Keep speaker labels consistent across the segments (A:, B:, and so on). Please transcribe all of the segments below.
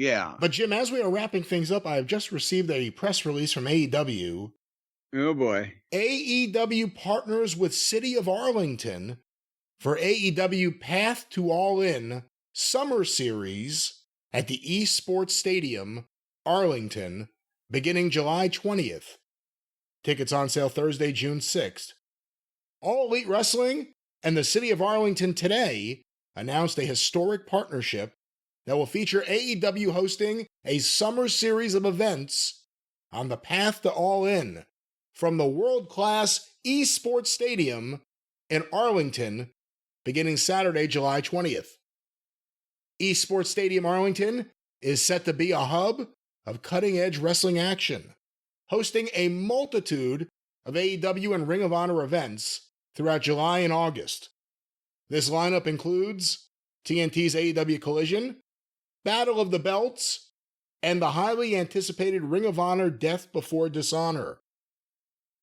A: Yeah.
B: But Jim, as we are wrapping things up, I have just received a press release from AEW.
A: Oh boy.
B: AEW partners with City of Arlington for AEW Path to All In Summer Series at the Esports Stadium, Arlington, beginning July 20th. Tickets on sale Thursday, June 6th. All Elite Wrestling and the City of Arlington today announced a historic partnership that will feature AEW hosting a summer series of events on the Path to All In from the world-class Esports Stadium in Arlington beginning Saturday, July 20th. Esports Stadium Arlington is set to be a hub of cutting-edge wrestling action, hosting a multitude of AEW and Ring of Honor events throughout July and August. This lineup includes TNT's AEW Collision, Battle of the Belts, and the highly anticipated Ring of Honor Death Before Dishonor.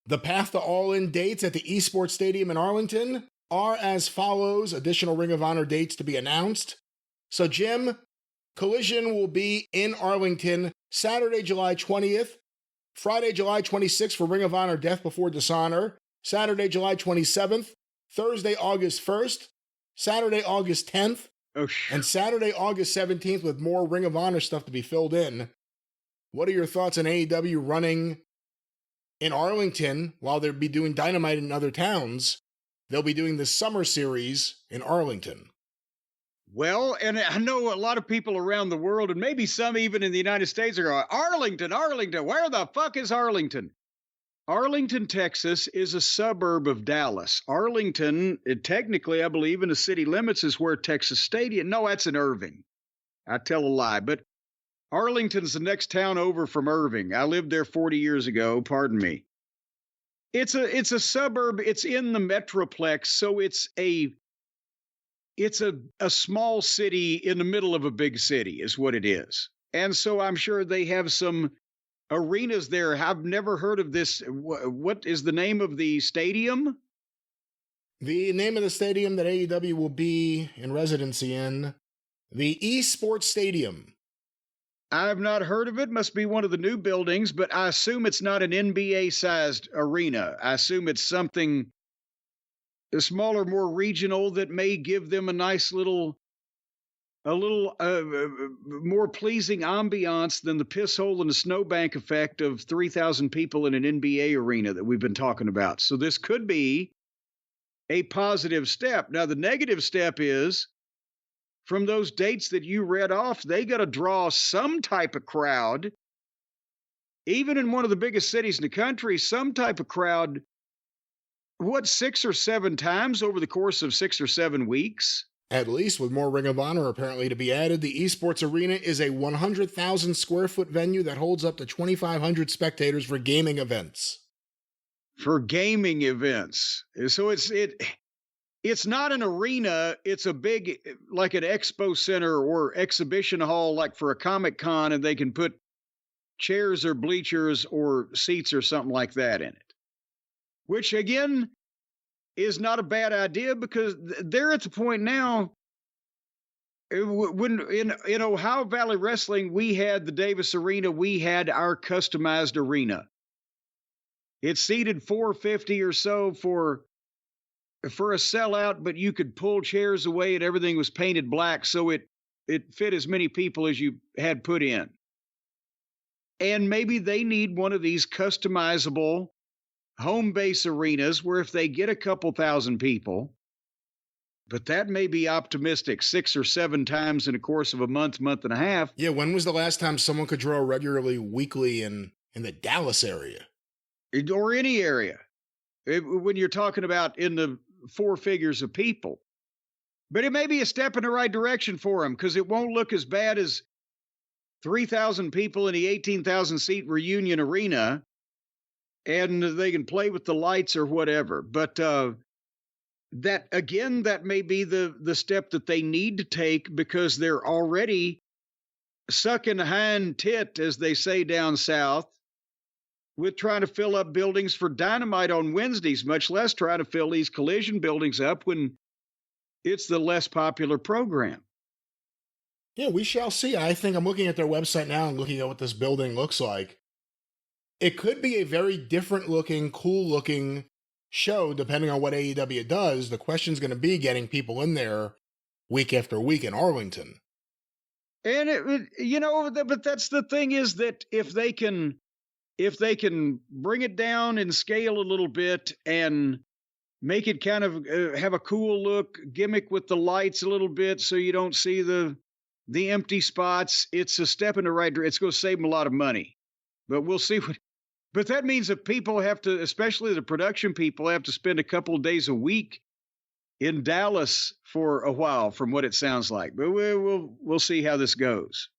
B: The Path to All In dates at the Esports Stadium in Arlington are as follows. Additional Ring of Honor dates to be announced. So, Jim, Collision will be in Arlington Saturday, July 20th, Friday, July 26th for Ring of Honor Death Before Dishonor, Saturday, July 27th, Thursday, August 1st, Saturday, August 10th, and Saturday, August 17th with more Ring of Honor stuff to be filled in. What are your thoughts on AEW running in Arlington while they'll be doing Dynamite in other towns? They'll be doing the summer series in Arlington.
A: Well, and I know a lot of people around the world, and maybe some even in the United States, are going, Arlington, Arlington, where the fuck is Arlington? Arlington, Texas is a suburb of Dallas. Arlington, technically, I believe, in the city limits is where Texas Stadium. No, that's in Irving. I tell a lie. But Arlington's the next town over from Irving. I lived there 40 years ago. Pardon me. It's a suburb. It's in the Metroplex, so it's a small city in the middle of a big city is what it is. And so I'm sure they have some arenas there. I've never heard of this. What is the name of the stadium?
B: The name of the stadium that AEW will be in residency in, the Esports Stadium.
A: I have not heard of it. Must be one of the new buildings, but I assume it's not an NBA-sized arena. I assume it's something smaller, more regional that may give them a nice little more pleasing ambiance than the piss hole and the snowbank effect of 3,000 people in an NBA arena that we've been talking about. So this could be a positive step. Now, the negative step is, from those dates that you read off, they got to draw some type of crowd. Even in one of the biggest cities in the country, some type of crowd, 6 or 7 times over the course of 6 or 7 weeks?
B: At least, with more Ring of Honor apparently to be added. The Esports Arena is a 100,000 square foot venue that holds up to 2,500 spectators for gaming events.
A: For gaming events. So it's not an arena, it's a big, like an expo center or exhibition hall, like for a Comic-Con, and they can put chairs or bleachers or seats or something like that in it. Which, again, is not a bad idea, because they're at the point now, when in Ohio Valley Wrestling, we had the Davis Arena, we had our customized arena. It seated 450 or so for a sellout, but you could pull chairs away and everything was painted black, so it fit as many people as you had put in. And maybe they need one of these customizable home base arenas where if they get a couple thousand people, but that may be optimistic, 6 or 7 times in the course of a month and a half.
B: Yeah, when was the last time someone could draw regularly weekly in the Dallas area?
A: Or any area, when you're talking about in the 4 figures of people. But it may be a step in the right direction for them, because it won't look as bad as 3,000 people in the 18,000 seat Reunion Arena, and they can play with the lights or whatever. But that may be the step that they need to take, because they're already sucking hind tit, as they say down south, with trying to fill up buildings for Dynamite on Wednesdays, much less trying to fill these Collision buildings up when it's the less popular program.
B: Yeah, we shall see. I think I'm looking at their website now and looking at what this building looks like. It could be a very different looking, cool looking show depending on what AEW does. The question's going to be getting people in there week after week in Arlington.
A: And but that's the thing, is that if they can bring it down in scale a little bit and make it kind of have a cool look, gimmick with the lights a little bit so you don't see the empty spots, it's a step in the right direction. It's going to save them a lot of money. But we'll see what. But that means that people have to, especially the production people, have to spend a couple of days a week in Dallas for a while, from what it sounds like. But we'll see how this goes.